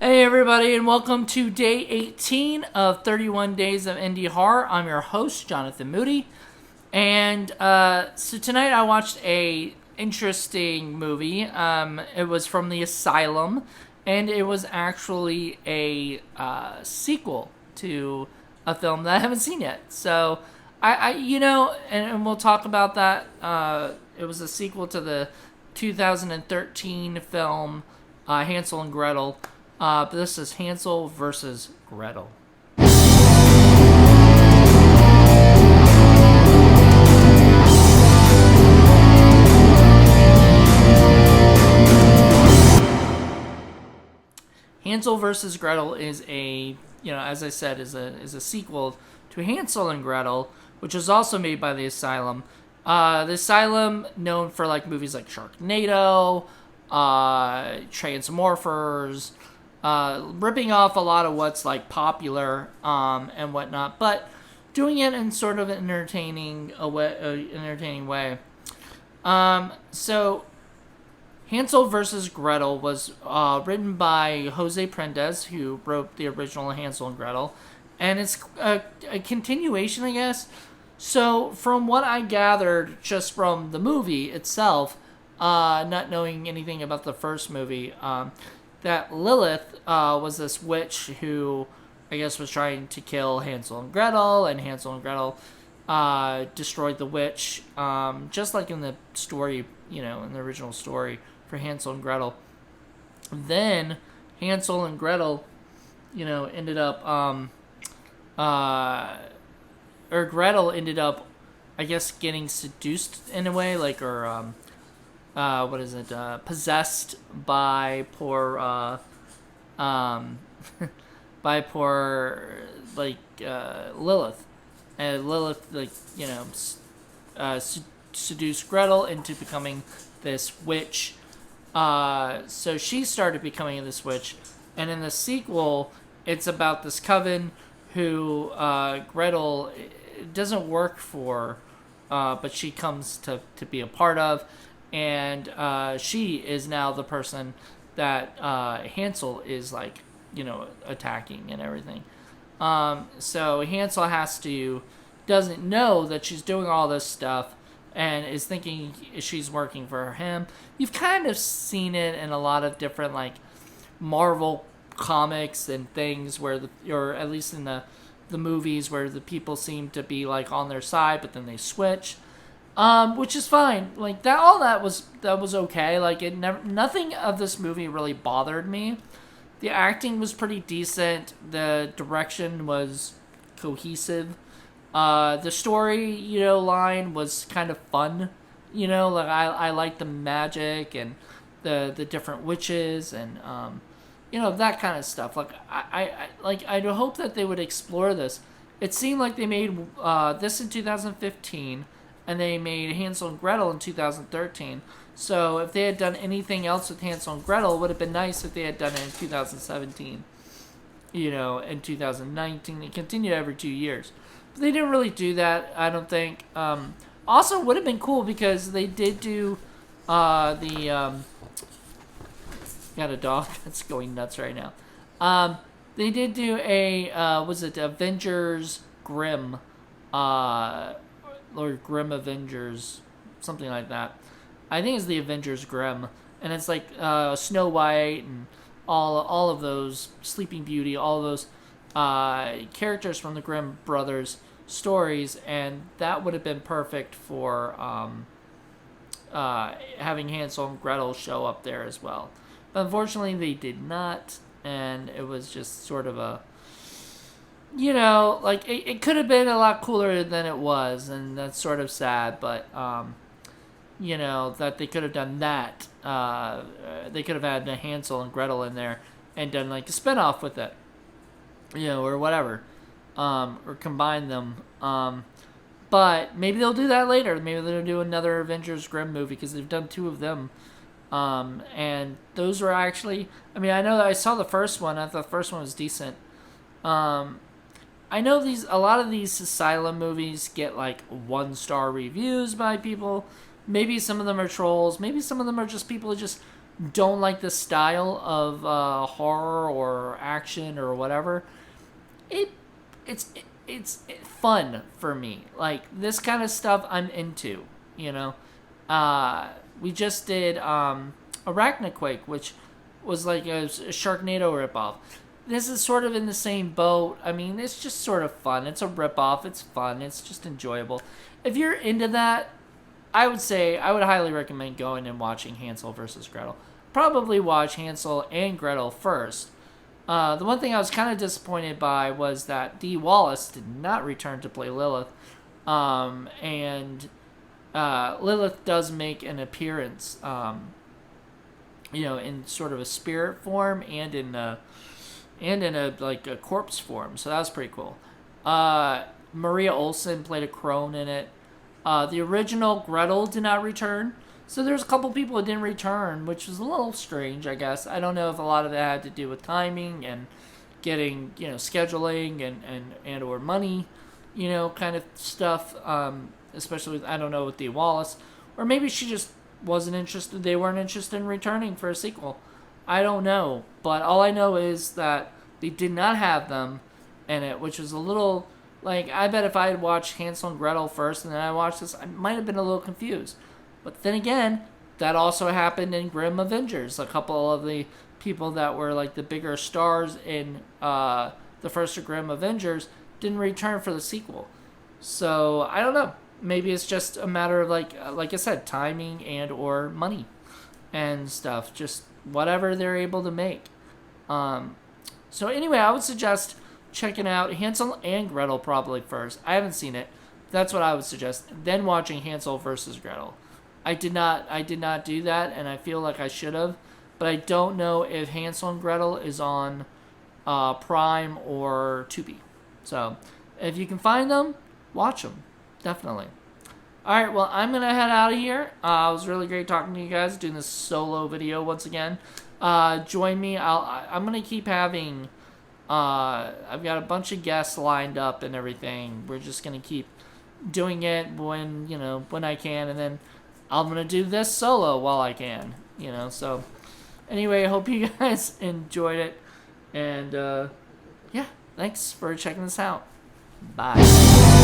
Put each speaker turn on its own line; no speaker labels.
Hey everybody, and welcome to day 18 of 31 Days of Indie Horror. I'm your host, Jonathan Moody, and so tonight I watched a interesting movie. It was from the Asylum, and it was actually a sequel to a film that I haven't seen yet. So and we'll talk about that. It was a sequel to the 2013 film Hansel and Gretel. But this is Hansel versus Gretel. Hansel versus Gretel is as I said, is a sequel to Hansel and Gretel, which was also made by the Asylum. The Asylum, known for movies like Sharknado, Transmorphers, ripping off a lot of what's popular and whatnot, but doing it in sort of an entertaining way. So Hansel versus Gretel was written by Jose Prendez, who wrote the original Hansel and Gretel, and it's a continuation, I guess. So from what I gathered just from the movie itself, not knowing anything about the first movie, that Lilith was this witch who, I guess, was trying to kill Hansel and Gretel, and Hansel and Gretel destroyed the witch, just like in the story, in the original story for Hansel and Gretel. Then Hansel and Gretel, ended up, or Gretel ended up, I guess, getting seduced in a way, possessed by poor, Lilith. And Lilith, seduced Gretel into becoming this witch. So she started becoming this witch. And in the sequel, it's about this coven who Gretel doesn't work for, but she comes to be a part of. And she is now the person that Hansel is attacking and everything. So Hansel doesn't know that she's doing all this stuff and is thinking she's working for him. You've kind of seen it in a lot of different Marvel comics and things or at least in the movies where the people seem to be on their side, but then they switch. Which is fine. That was okay. Nothing of this movie really bothered me. The acting was pretty decent. The direction was cohesive. The story, line was kind of fun. I liked the magic and the different witches and that kind of stuff. I hope that they would explore this. It seemed like they made this in 2015. And they made Hansel and Gretel in 2013. So if they had done anything else with Hansel and Gretel, it would have been nice if they had done it in 2017. In 2019. They continued every 2 years. But they didn't really do that, I don't think. Also, it would have been cool because they did do got a dog that's going nuts right now. They did do Avengers Grimm, or Grimm Avengers, something like that. I think it's the Avengers Grimm, and it's Snow White and all of those, Sleeping Beauty, all of those characters from the Grimm brothers stories, and that would have been perfect for having Hansel and Gretel show up there as well. But unfortunately, they did not, and it was just sort of a it could have been a lot cooler than it was, and that's sort of sad, but, that they could have done that. They could have had Hansel and Gretel in there and done, a spinoff with it, or whatever, or combine them. But maybe they'll do that later. Maybe they'll do another Avengers Grimm movie, because they've done 2 of them. And those were actually, I know that I saw the first one. I thought the first one was decent. I know a lot of these Asylum movies get 1-star reviews by people. Maybe some of them are trolls. Maybe some of them are just people who just don't like the style of horror or action or whatever, it it's fun for me. Like this kind of stuff I'm into, you know. We just did Arachnoquake, which was like a Sharknado ripoff. This is sort of in the same boat. I mean, it's just sort of fun. It's a ripoff. It's fun. It's just enjoyable. If you're into that, I would say I would highly recommend going and watching Hansel versus Gretel. Probably watch Hansel and Gretel first. The one thing I was kind of disappointed by was that Dee Wallace did not return to play Lilith, and Lilith does make an appearance, in sort of a spirit form and in a like a corpse form. So that was pretty cool. Maria Olsen played a crone in it. The original Gretel did not return. So there's a couple people that didn't return, which was a little strange, I guess. I don't know if a lot of that had to do with timing and getting, scheduling and or money, kind of stuff. Especially with, I don't know, with Dee Wallace. Or maybe she just wasn't interested. They weren't interested in returning for a sequel. I don't know. But all I know is that they did not have them in it, which was a little, like, I bet if I had watched Hansel and Gretel first and then I watched this, I might have been a little confused. But then again, that also happened in Grimm Avengers. A couple of the people that were like the bigger stars in the first Grimm Avengers didn't return for the sequel. So I don't know. Maybe it's just a matter of like I said, timing and or money and stuff. Just whatever they're able to make. So anyway, I would suggest checking out Hansel and Gretel probably first. I haven't seen it. That's what I would suggest. Then watching Hansel versus Gretel. I did not do that, and I feel like I should have, but I don't know if Hansel and Gretel is on Prime or Tubi. So, if you can find them, watch them. Definitely. Alright, well, I'm going to head out of here. It was really great talking to you guys, doing this solo video once again. Join me. I'm going to keep having... I've got a bunch of guests lined up and everything. We're just going to keep doing it when I can, and then I'm going to do this solo while I can, so anyway, I hope you guys enjoyed it, and yeah, thanks for checking this out. Bye.